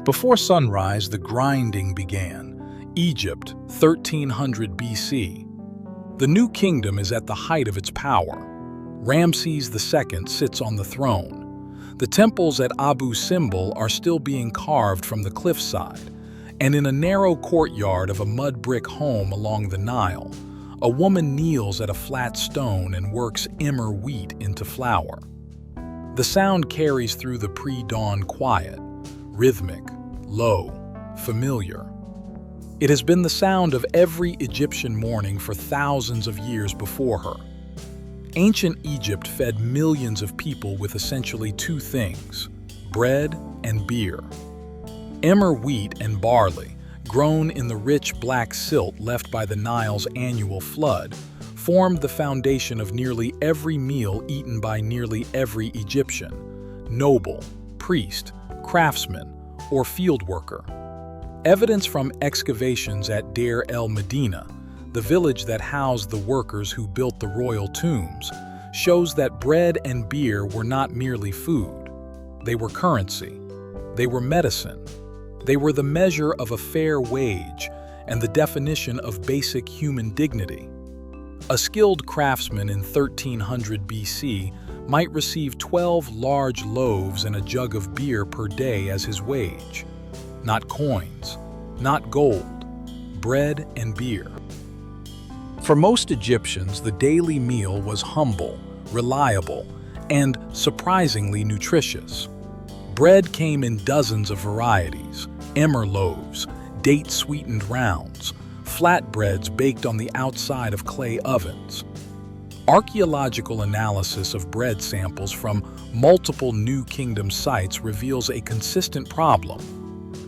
Before sunrise, the grinding began. Egypt, 1300 BC. The new kingdom is at the height of its power. Ramesses II sits on the throne. The temples at Abu Simbel are still being carved from the cliffside, and in a narrow courtyard of a mud brick home along the Nile, a woman kneels at a flat stone and works emmer wheat into flour. The sound carries through the pre-dawn quiet, rhythmic, low, familiar. It has been the sound of every Egyptian morning for thousands of years before her. Ancient Egypt fed millions of people with essentially two things: bread and beer. Emmer wheat and barley, grown in the rich black silt left by the Nile's annual flood, formed the foundation of nearly every meal eaten by nearly every Egyptian, noble, priest, craftsman, or field worker. Evidence from excavations at Deir el-Medina, the village that housed the workers who built the royal tombs, shows that bread and beer were not merely food. They were currency. They were medicine. They were the measure of a fair wage and the definition of basic human dignity. A skilled craftsman in 1300 BC might receive 12 large loaves and a jug of beer per day as his wage. Not coins, not gold, bread and beer. For most Egyptians, the daily meal was humble, reliable, and surprisingly nutritious. Bread came in dozens of varieties: emmer loaves, date-sweetened rounds, flatbreads baked on the outside of clay ovens. Archaeological analysis of bread samples from multiple New Kingdom sites reveals a consistent problem: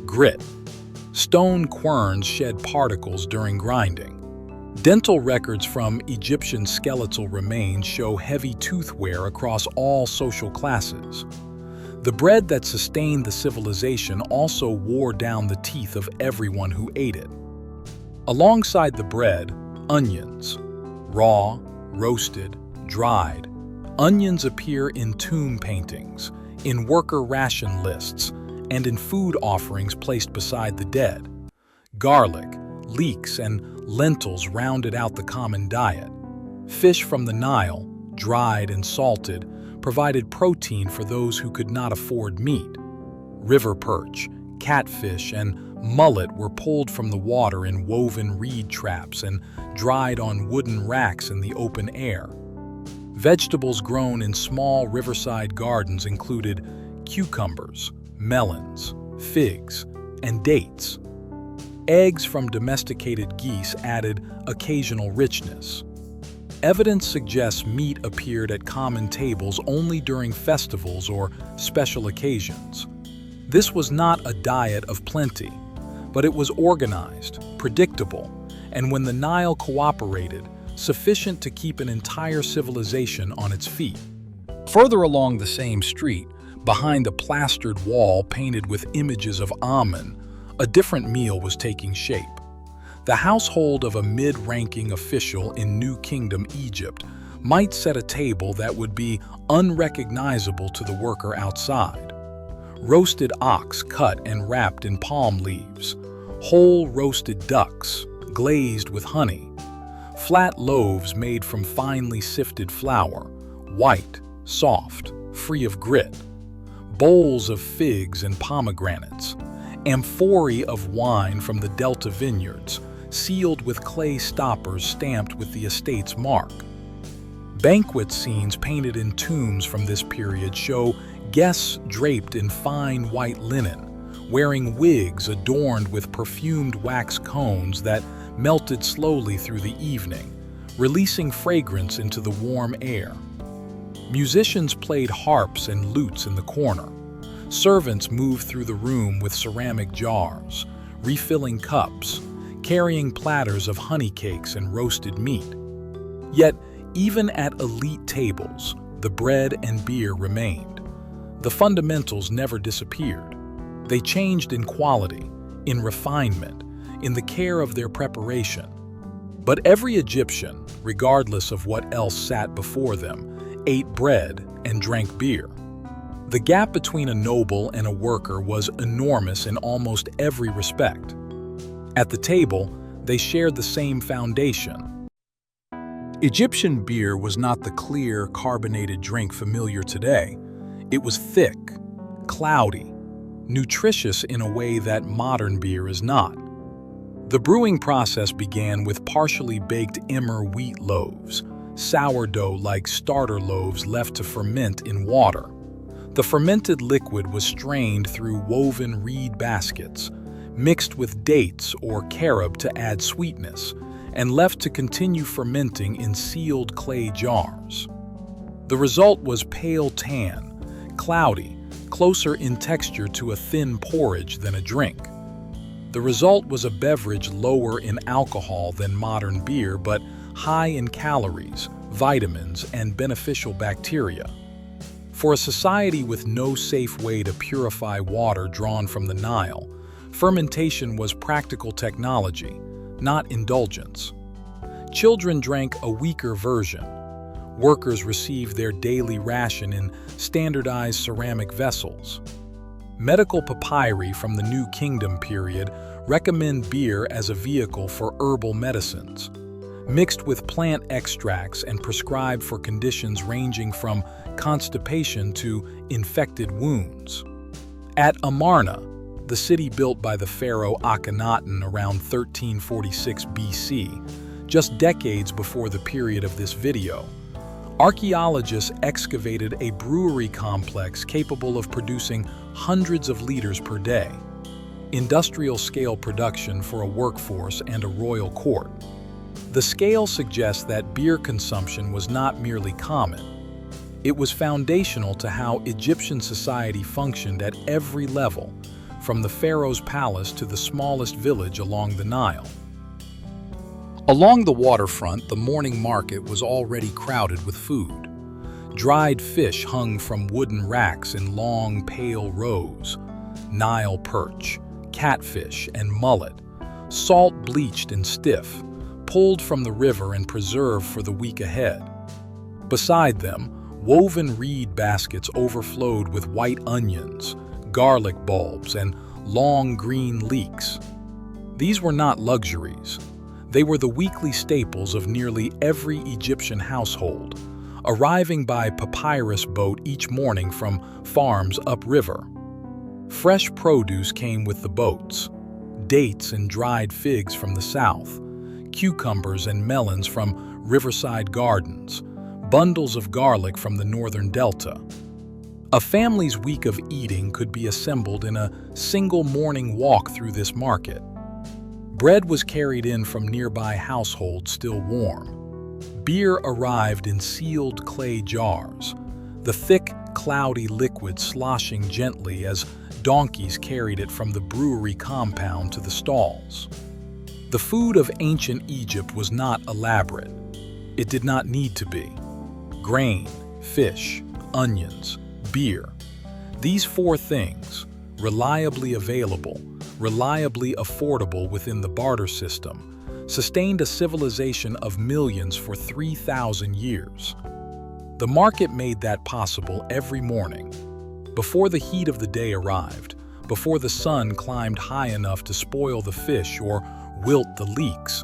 grit. Stone querns shed particles during grinding. Dental records from Egyptian skeletal remains show heavy tooth wear across all social classes. The bread that sustained the civilization also wore down the teeth of everyone who ate it. Alongside the bread, onions. Raw, roasted, dried. Onions appear in tomb paintings, in worker ration lists, and in food offerings placed beside the dead. Garlic, leeks, and lentils rounded out the common diet. Fish from the Nile, dried and salted, provided protein for those who could not afford meat. River perch, catfish, and mullet were pulled from the water in woven reed traps and dried on wooden racks in the open air. Vegetables grown in small riverside gardens included cucumbers, melons, figs, and dates. Eggs from domesticated geese added occasional richness. Evidence suggests meat appeared at common tables only during festivals or special occasions. This was not a diet of plenty, but it was organized, predictable, and when the Nile cooperated, sufficient to keep an entire civilization on its feet. Further along the same street, behind a plastered wall painted with images of Amun, a different meal was taking shape. The household of a mid-ranking official in New Kingdom Egypt might set a table that would be unrecognizable to the worker outside. Roasted ox cut and wrapped in palm leaves, whole roasted ducks, glazed with honey, flat loaves made from finely sifted flour, white, soft, free of grit, bowls of figs and pomegranates, amphorae of wine from the Delta vineyards, sealed with clay stoppers stamped with the estate's mark. Banquet scenes painted in tombs from this period show guests draped in fine white linen, wearing wigs adorned with perfumed wax cones that melted slowly through the evening, releasing fragrance into the warm air. Musicians played harps and lutes in the corner. Servants moved through the room with ceramic jars, refilling cups, carrying platters of honey cakes and roasted meat. Yet, even at elite tables, the bread and beer remained. The fundamentals never disappeared. They changed in quality, in refinement, in the care of their preparation. But every Egyptian, regardless of what else sat before them, ate bread and drank beer. The gap between a noble and a worker was enormous in almost every respect. At the table, they shared the same foundation. Egyptian beer was not the clear, carbonated drink familiar today. It was thick, cloudy, nutritious in a way that modern beer is not. The brewing process began with partially baked emmer wheat loaves, sourdough-like starter loaves left to ferment in water. The fermented liquid was strained through woven reed baskets, mixed with dates or carob to add sweetness, and left to continue fermenting in sealed clay jars. The result was pale tan, cloudy, closer in texture to a thin porridge than a drink. The result was a beverage lower in alcohol than modern beer, but high in calories, vitamins, and beneficial bacteria. For a society with no safe way to purify water drawn from the Nile, fermentation was practical technology, not indulgence. Children drank a weaker version. Workers received their daily ration in standardized ceramic vessels. Medical papyri from the New Kingdom period recommend beer as a vehicle for herbal medicines, mixed with plant extracts and prescribed for conditions ranging from constipation to infected wounds. At Amarna, the city built by the pharaoh Akhenaten around 1346 BC, just decades before the period of this video, archaeologists excavated a brewery complex capable of producing hundreds of liters per day, industrial-scale production for a workforce and a royal court. The scale suggests that beer consumption was not merely common. It was foundational to how Egyptian society functioned at every level, from the pharaoh's palace to the smallest village along the Nile. Along the waterfront, the morning market was already crowded with food. Dried fish hung from wooden racks in long, pale rows, Nile perch, catfish, and mullet, salt bleached and stiff, pulled from the river and preserved for the week ahead. Beside them, woven reed baskets overflowed with white onions, garlic bulbs, and long green leeks. These were not luxuries. They were the weekly staples of nearly every Egyptian household, arriving by papyrus boat each morning from farms upriver. Fresh produce came with the boats, dates and dried figs from the south, cucumbers and melons from riverside gardens, bundles of garlic from the northern delta. A family's week of eating could be assembled in a single morning walk through this market. Bread was carried in from nearby households still warm. Beer arrived in sealed clay jars, the thick, cloudy liquid sloshing gently as donkeys carried it from the brewery compound to the stalls. The food of ancient Egypt was not elaborate. It did not need to be. Grain, fish, onions, beer. These four things, reliably available, reliably affordable within the barter system, sustained a civilization of millions for 3,000 years. The market made that possible every morning. Before the heat of the day arrived, before the sun climbed high enough to spoil the fish or wilt the leeks,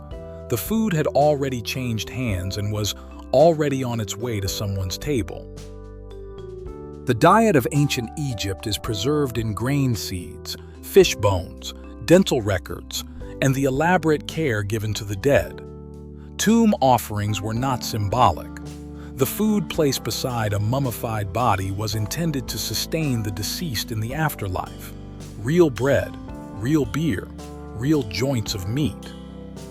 the food had already changed hands and was already on its way to someone's table. The diet of ancient Egypt is preserved in grain seeds, fish bones, dental records, and the elaborate care given to the dead. Tomb offerings were not symbolic. The food placed beside a mummified body was intended to sustain the deceased in the afterlife. Real bread, real beer, real joints of meat.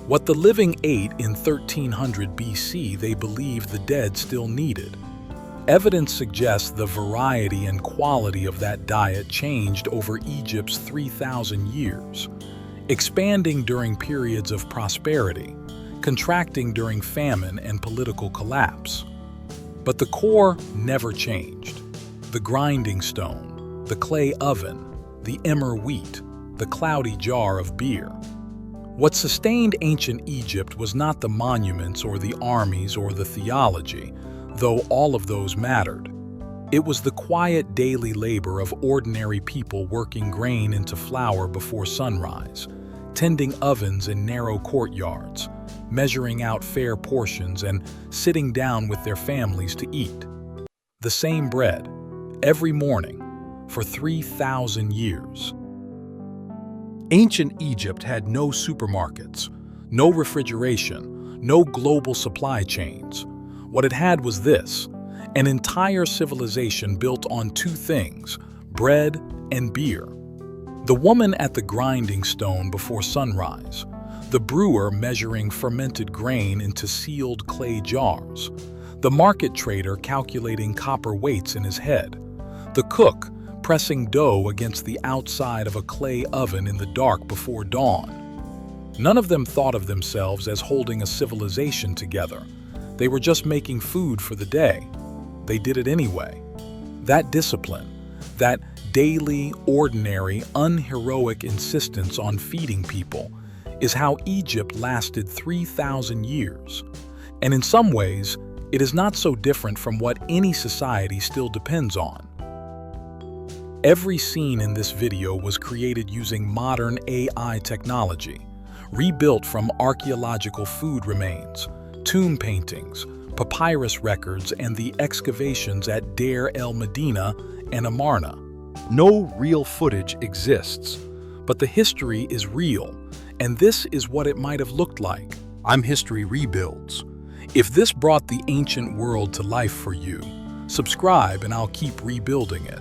What the living ate in 1300 BC, they believed the dead still needed. Evidence suggests the variety and quality of that diet changed over Egypt's 3,000 years, expanding during periods of prosperity, contracting during famine and political collapse. But the core never changed. The grinding stone, the clay oven, the emmer wheat, the cloudy jar of beer. What sustained ancient Egypt was not the monuments or the armies or the theology, though all of those mattered. It was the quiet daily labor of ordinary people working grain into flour before sunrise, tending ovens in narrow courtyards, measuring out fair portions and sitting down with their families to eat. The same bread, every morning, for 3,000 years. Ancient Egypt had no supermarkets, no refrigeration, no global supply chains. What it had was this: an entire civilization built on two things, bread and beer. The woman at the grinding stone before sunrise, the brewer measuring fermented grain into sealed clay jars, the market trader calculating copper weights in his head, the cook pressing dough against the outside of a clay oven in the dark before dawn. None of them thought of themselves as holding a civilization together. They were just making food for the day. They did it anyway. That discipline, that daily, ordinary, unheroic insistence on feeding people, is how Egypt lasted 3,000 years. And in some ways, it is not so different from what any society still depends on. Every scene in this video was created using modern AI technology, rebuilt from archaeological food remains, tomb paintings, papyrus records, and the excavations at Deir, el-Medina, and Amarna. No real footage exists, but the history is real, and this is what it might have looked like. I'm History Rebuilds. If this brought the ancient world to life for you, subscribe and I'll keep rebuilding it.